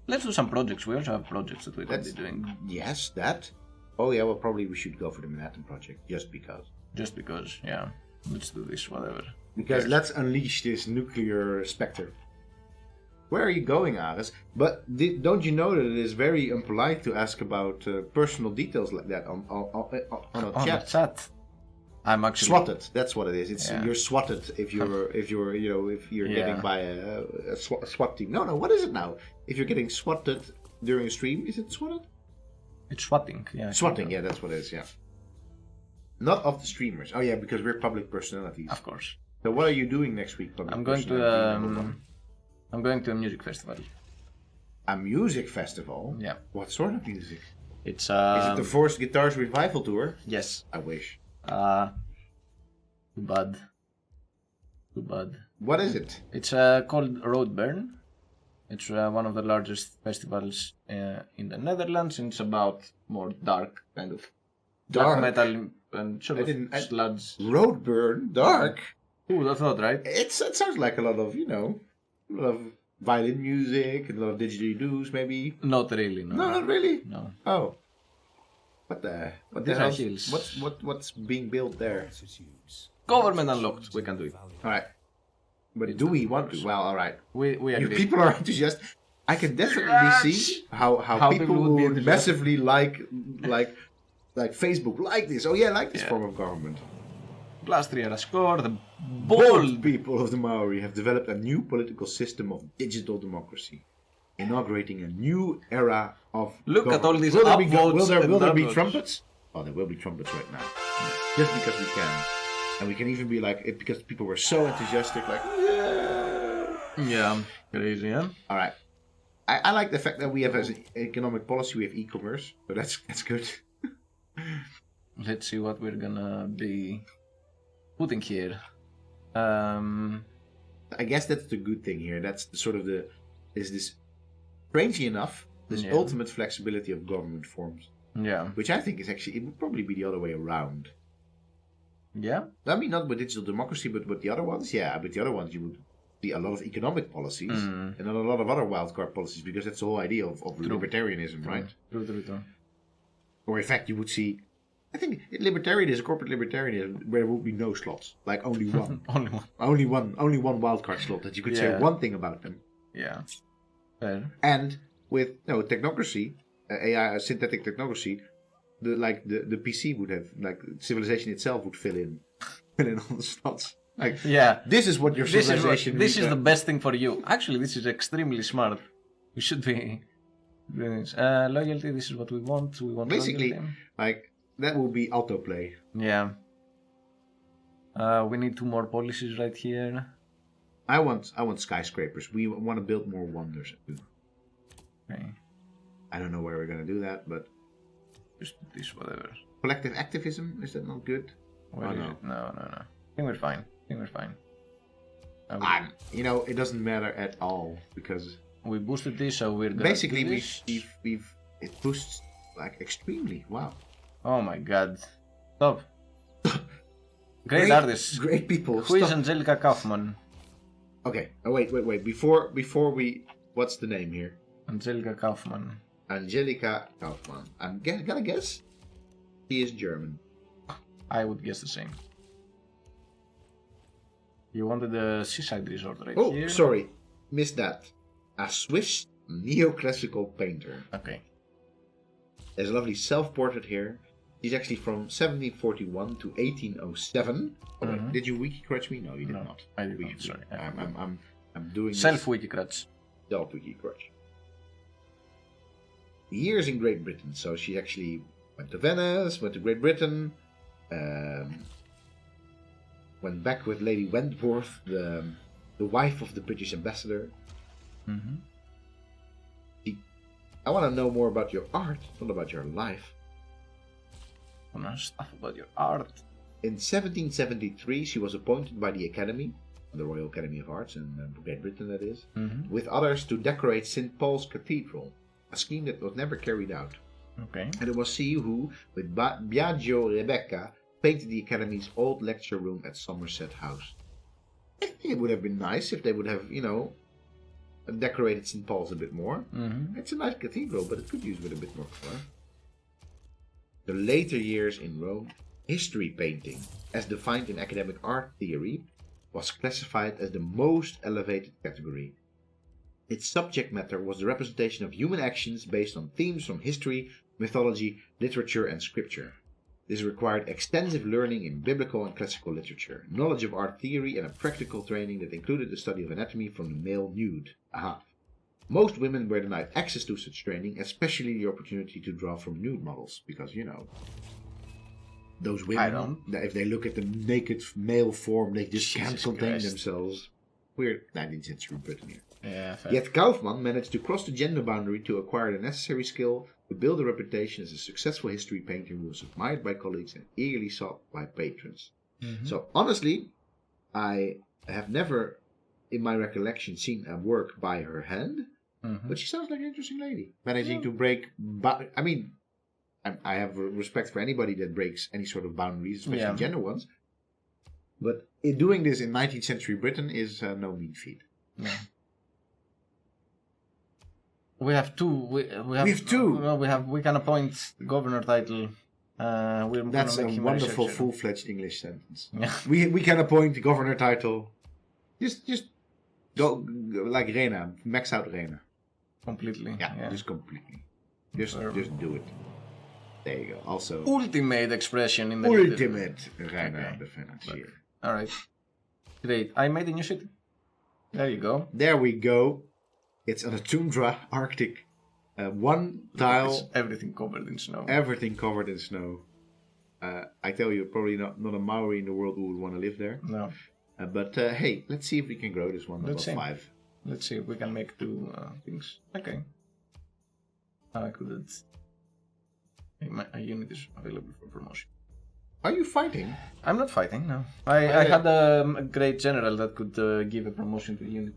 Let's do some projects. We also have projects that we can be doing. Yes, that. Oh yeah, well probably we should go for the Manhattan project just because. Just because, yeah. Let's do this, whatever. Because cares? let's unleash this nuclear specter. Where are you going, Aris? But don't you know that it is very impolite to ask about personal details like that on a On chat? the chat. I'm actually Swatted. That's what it is. It's Yeah. you're swatted if you're if you're Yeah. getting by a SWAT team. No, what is it now? If you're getting swatted during a stream, is it swatted? It's swatting, yeah. Swatting, yeah, that's what it is. Yeah. Not of the streamers. Oh yeah, because we're public personalities. Of course. So what are you doing next week? Public I'm going to personality number one? I'm going to a music festival. A music festival. Yeah. What sort of music? It's Is it the Forced Guitars Revival Tour? yes. I wish. Too bad. Too bad. What is it? It's called Roadburn. It's one of the largest festivals in the Netherlands, and it's about more dark kind of Dark? metal and sort I of didn't- I- sludge. Roadburn, dark. Who would have thought, right? It sounds like a lot of a lot of violin music and a lot of didgeridoo, maybe. Not really, no. No, not really. No. Oh. What the These are hell's- hills. what's being built there? Government unlocked. We can do it. All right. But do we want to? Well, all right. We You agree. people are enthusiastic. I can definitely see how How people people would be would enthusiastic. massively like Facebook, like this. Oh yeah, like this Yeah. form of government. Plus 3 are a score. The Bold bold. people of the Maori have developed a new political system of digital democracy. inaugurating a new era of Look at all these will there be, upvotes will there and be downvotes. trumpets? Oh, there will be trumpets right now. Just because we can. And we can even be like, because people were so enthusiastic, like, yeah. Yeah, crazy, yeah? Alright. I like the fact that we have as an economic policy, we have e-commerce. So that's good. Let's see what we're gonna be putting here. I guess that's the good thing here. That's the sort of is this, strangely enough, this ultimate flexibility of government forms. Yeah. Which I think is actually, it would probably be the other way around. Yeah? I mean, not with digital democracy, but with the other ones. Yeah, with the other ones, you would see a lot of economic policies and a lot of other wildcard policies, because that's the whole idea of libertarianism, right? True. Or in fact, you would see, I think libertarianism, corporate libertarianism, where there would be no slots, like only one. only one wildcard slot that you could say one thing about them. Yeah. Fair. And with technocracy, AI, synthetic technocracy, the PC would have, like, civilization itself would fill in all the slots. Like, yeah, this is what your civilization. This is the best thing for you. Actually, this is extremely smart. We should be doing this. Loyalty. This is what we want. We want basically loyalty. like that will be autoplay. Yeah. We need 2 more policies right here. I want skyscrapers. We want to build more wonders. Okay. I don't know where we're gonna do that, but Just this, whatever. collective activism, is that not good? Where is it? No. I think we're fine. It doesn't matter at all, because We boosted this, so we're gonna basically do this. it boosts like extremely. Wow. Oh my god. Stop. Great artist. Great people. Who is Stop. Angelica Kaufman? Okay. Oh, wait. Before we, what's the name here? Angelica Kaufman. Angelika Kaufmann. I'm gonna guess she is German. I would guess the same. You wanted the seaside resort right Oh, here? sorry, missed that. A Swiss neoclassical painter. Okay. There's a lovely self-portrait here. She's actually from 1741 to 1807. Oh, wait, did you wiki crutch me? No, you did not. I did not. Sorry. I'm doing Self-wiki crutch. self-wiki crutch. Years in Great Britain. So she actually went to Venice, went to Great Britain, went back with Lady Wentworth, the wife of the British ambassador. Mm-hmm. I want to know more about your art, not about your life. I want to know stuff about your art. In 1773, she was appointed by the Academy, the Royal Academy of Arts in Great Britain, that is, with others to decorate St. Paul's Cathedral, a scheme that was never carried out. Okay. And it was she who, with Biagio Rebecca, painted the Academy's old lecture room at Somerset House. I think it would have been nice if they would have, decorated St. Paul's a bit more. It's a nice cathedral, but it could use with a bit more color. The later years in Rome, history painting, as defined in academic art theory, was classified as the most elevated category. Its subject matter was the representation of human actions based on themes from history, mythology, literature, and scripture. This required extensive learning in biblical and classical literature, knowledge of art theory, and a practical training that included the study of anatomy from the male nude. Aha. Most women were denied access to such training, especially the opportunity to draw from nude models, because, those women, if they look at the naked male form, they just can't contain themselves. We're 19th century Britain here. Yeah, fair. Yet Kaufmann managed to cross the gender boundary to acquire the necessary skill to build a reputation as a successful history painter who was admired by colleagues and eagerly sought by patrons. So honestly, I have never, in my recollection, seen a work by her hand, but she sounds like an interesting lady. Managing to break, I have respect for anybody that breaks any sort of boundaries, especially gender ones. But doing this in 19th century Britain is no mean feat. Yeah. We have two. We have two. Well, we can appoint governor title. That's a wonderful full-fledged English sentence. Yeah. We can appoint governor title. Just go like Rena, max out Rena. Completely. Yeah, just completely. Just do it. There you go. Also, ultimate expression in the ultimate Rena the financier. All right, great. I made a new city. There you go. There we go. It's on a tundra, Arctic, one tile, It's everything covered in snow. everything covered in snow. I tell you, probably not a Maori in the world who would want to live there. No. But hey, let's see if we can grow this one Let's above see. 5. Let's see if we can make 2 things. Okay. I couldn't. A unit is available for promotion. Are you fighting? I'm not fighting, no. I had a great general that could give a promotion to the unit.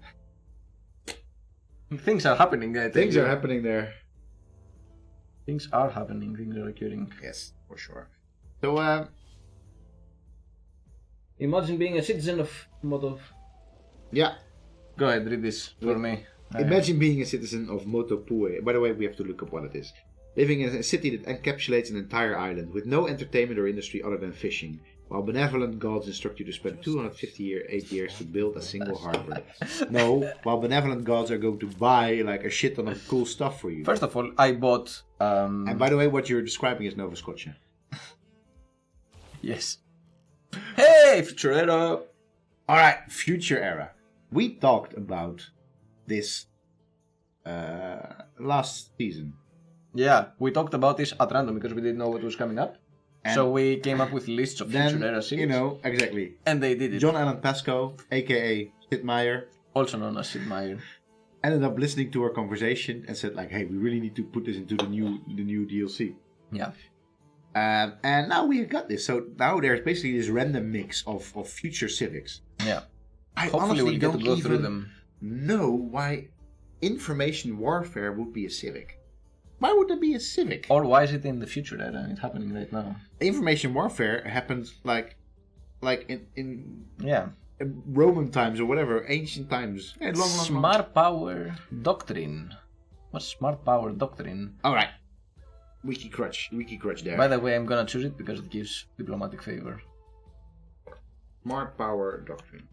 Things are happening. Things are happening there. Things are happening. Things are occurring. Yes, for sure. So, Imagine being a citizen of Moto. yeah. Go ahead, read this for me. Imagine being a citizen of Motopue. By the way, we have to look up what it is. Living in a city that encapsulates an entire island with no entertainment or industry other than fishing, while benevolent gods instruct you to spend 258 years to build a single harbor. No, while benevolent gods are going to buy like a shit ton of cool stuff for you. First of all, I bought. And by the way, what you're describing is Nova Scotia. Yes. Hey, future era. Alright, future era. We talked about this last season. Yeah, we talked about this at random because we didn't know what was coming up. And so we came up with lists of future era series. You know, exactly. And they did it. John Allen Pascoe, aka Sid Meier, Also known as Sid Meier. ended up listening to our conversation and said like, hey, we really need to put this into the new DLC. Yeah. And now we have got this. So now there's basically this random mix of future civics. Yeah. I Hopefully honestly we'll get don't to go through even them. know why information warfare would be a civic. Why would there be a civic? Or why is it in the future era? It's happening right now. Information warfare happens like in Yeah. Roman times or whatever, ancient times. Yeah, long. Smart power doctrine. What's smart power doctrine? All right. Wiki crutch there. By the way, I'm gonna choose it because it gives diplomatic favor. Smart power doctrine.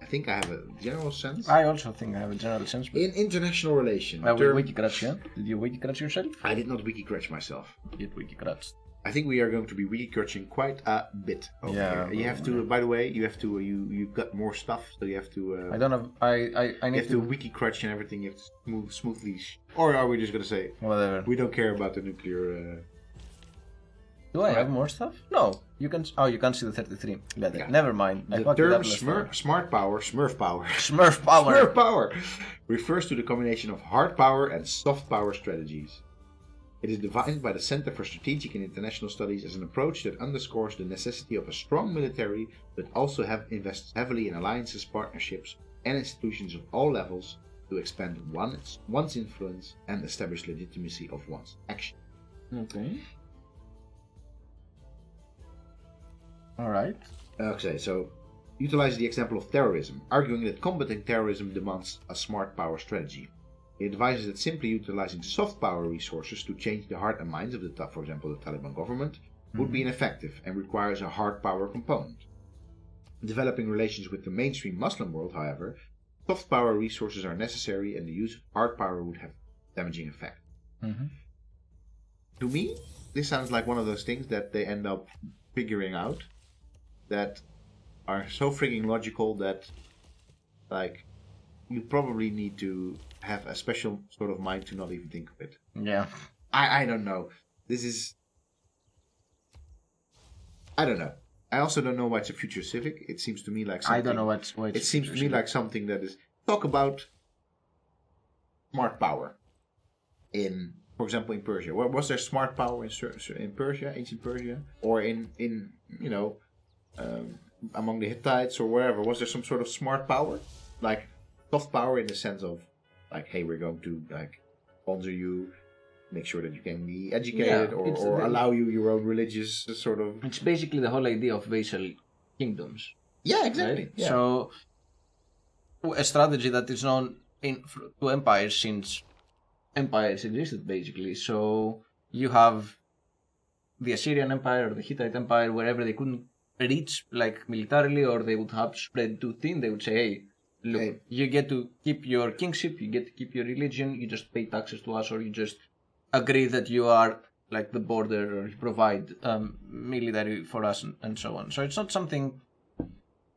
I think I have a general sense. I also think I have a general sense. In international relations. We wiki crutch, yeah? Did you wiki crutch yourself? I did not wiki crutch myself. You did wiki crutch. I think we are going to be wiki crutching quite a bit over here. You have to, by the way, you've got more stuff, so you have to. I don't have. I need you have to wiki crutch and everything. You have to move smoothly. Or are we just gonna say whatever? We don't care about the nuclear. Do I have more stuff? No. You can. Oh, you can't see the 33. Yeah. Never mind. The term smart power, Smurf power, Smurf power, Smurf power, refers to the combination of hard power and soft power strategies. It is defined by the Center for Strategic and International Studies as an approach that underscores the necessity of a strong military, but also invests heavily in alliances, partnerships, and institutions of all levels to expand one's influence and establish legitimacy of one's action. Okay. All right. Okay, so utilizes the example of terrorism, arguing that combating terrorism demands a smart power strategy. It advises that simply utilizing soft power resources to change the heart and minds of for example, the Taliban government, would be ineffective and requires a hard power component. Developing relations with the mainstream Muslim world, however, soft power resources are necessary and the use of hard power would have damaging effect. Mm-hmm. To me, this sounds like one of those things that they end up figuring out that are so freaking logical that, like, you probably need to have a special sort of mind to not even think of it. Yeah. I don't know. This is... I don't know. I also don't know why it's a future civic. It seems to me like something... I don't know what's it seems to me like something that is... Talk about smart power in, for example, in Persia. Was there smart power in Persia, ancient Persia? Or in you know, among the Hittites or wherever? Was there some sort of smart power? Like, soft power in the sense of, like, hey, we're going to, like, sponsor you, make sure that you can be educated, or allow you your own religious sort of... It's basically the whole idea of vassal kingdoms. Yeah, exactly. Right? Yeah. So, a strategy that is known to empires since empires existed, basically. So, you have the Assyrian Empire or the Hittite Empire, wherever they couldn't reach, like, militarily, or they would have spread too thin, they would say, hey, look, you get to keep your kingship, you get to keep your religion, you just pay taxes to us, or you just agree that you are like the border, or you provide military for us, and so on. So it's not something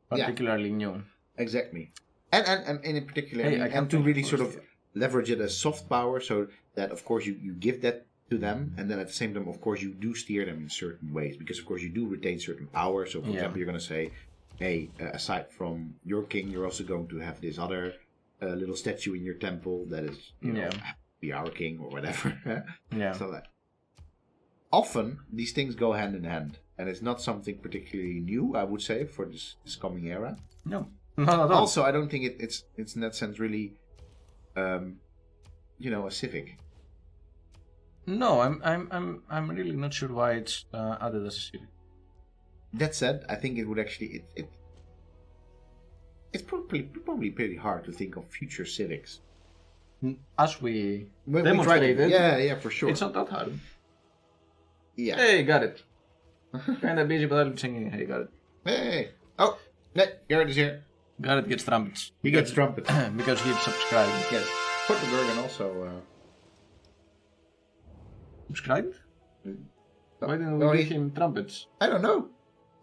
particularly new. Exactly. And in particular, Hey, and to really sort of leverage it as soft power, so that of course you give that to them, and then at the same time, of course, you do steer them in certain ways, because of course you do retain certain power. So, for example, you're going to say, hey, aside from your king, you're also going to have this other little statue in your temple that is, you know, be our king or whatever. So that often these things go hand in hand, and it's not something particularly new, I would say, for this coming era. No, not at all. Also, I don't think it's in that sense really, you know, a civic. No, I'm really not sure why it's added as a civic. That said, I think it would actually it's probably pretty hard to think of future civics. As we When demonstrated, yeah, for sure. it's not that hard. Yeah. Hey, got it. Kinda busy, but I'll be singing. Hey, got it. Hey. Oh, Garrett is here. Garrett gets trumpets. He gets trumpets. Because he's subscribed. Yes. Portugurgan also. Subscribed? Why didn't we give him trumpets? I don't know.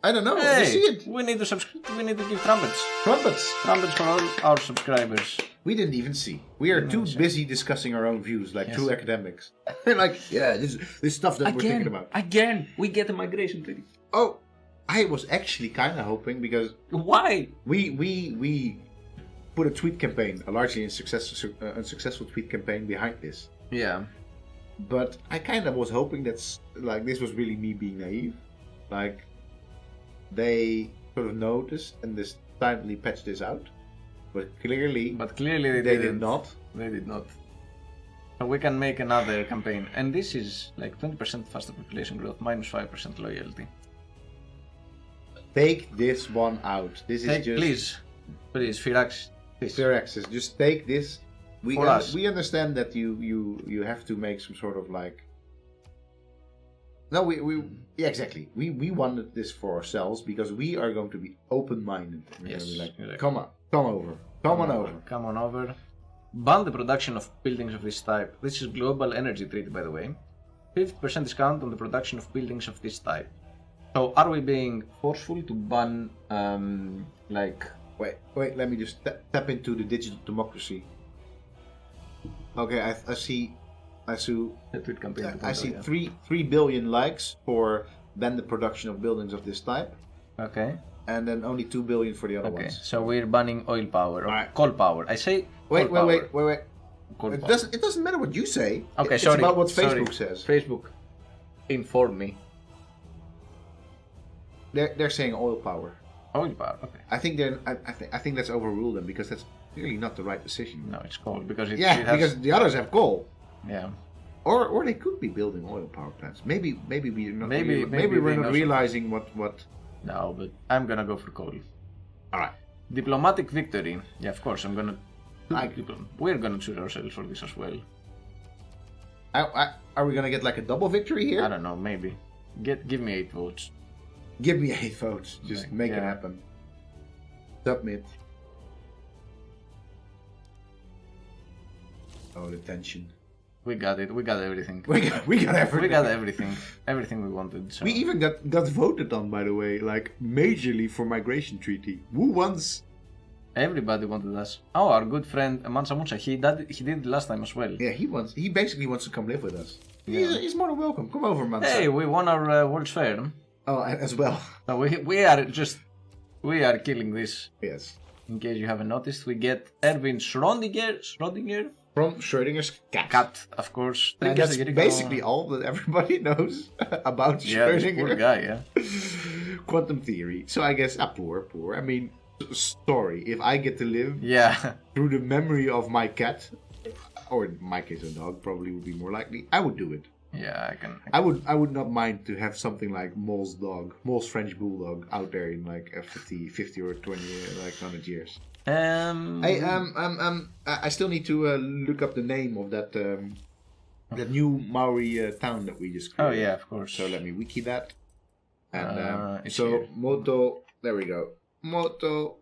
I Hey, you see it. we need to subscribe. We need to give trumpets. Trumpets. Trumpets for all our subscribers. We didn't even see. We are too busy discussing our own views, like true academics. Like, yeah, this stuff that we're thinking about. Again, we get a migration treaty. Oh, I was actually kind of hoping, because Why? we put a tweet campaign, a largely unsuccessful tweet campaign behind this. Yeah. But I kind of was hoping that's like this was really me being naive. Like, they sort of noticed and this timely patched this out. But clearly they did not. They did not. So we can make another campaign. And this is like 20% faster population growth, minus 5% loyalty. Take this one out. This is just... Please, Firax. Fair access. Just take this. We understand that you have to make some sort of like... No, yeah, exactly. We wanted this for ourselves because we are going to be open-minded. We're going to be like, exactly. come on over. Ban the production of buildings of this type. This is Global Energy Treaty, by the way. 50% discount on the production of buildings of this type. So, are we being forceful to ban, like... Wait, let me just tap into the digital democracy. Okay, I see The tweet campaign. I see 3 billion likes for ban the production of buildings of this type. Okay. And then only 2 billion for the other Okay, ones. so we're banning oil power or Right. coal power. I say Wait. coal power. Coal It power. doesn't matter what you say. Okay, it's sorry. about what sorry. Facebook says. Facebook, inform me. They're saying oil power. Oil power. Okay. I think that's overruled them because that's really not the right decision. No, it's coal because it Yeah, has, because the others have coal. yeah. Or they could be building oil power plants. Maybe we're not. Maybe we're they not know realizing what. No, but I'm gonna go for coal. All right. Diplomatic victory. Yeah, of course. I'm gonna. Like- We're gonna choose ourselves for this as well. Are we gonna get like a double victory here? I don't know. Maybe. Give me 8 votes. Give me 8 votes. Just make it Yeah. happen. Submit. Oh, the tension. We got it. We got everything. We got everything. We got everything. Everything we wanted. So. We even got voted on, by the way, like majorly for migration treaty. Who wants? Everybody wanted us. Oh, our good friend Mansa Musa, he did it last time as well. Yeah, he basically wants to come live with us. Yeah. He's more than welcome. Come over, man. Hey, we won our World's Fair. Oh, as well. So we are killing this. Yes. In case you haven't noticed, we get Erwin Schrödinger From Schrödinger's cat. cat, of course. And that's basically all that everybody knows about Yeah, this Schrödinger. poor guy, yeah. Quantum theory. So I guess, poor. I mean, story. If I get to live Yeah, through the memory of my cat, or in my case a dog, probably would be more likely, I would do it. yeah, I can. I would not mind to have something like Mole's French bulldog out there in like 50 or 20 like 100 years. I still need to look up the name of that new Maori town that we just Oh created. yeah, of course. So let me wiki that. And It's so here. Moto, there we go. Motu.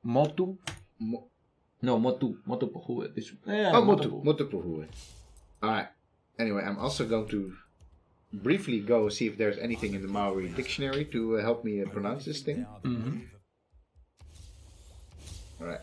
Motu Pohue. This. Yeah, Motu Pohue. Alright. Anyway, I'm also going to briefly go see if there's anything in the Maori dictionary to help me pronounce this thing. Mm-hmm. Alright.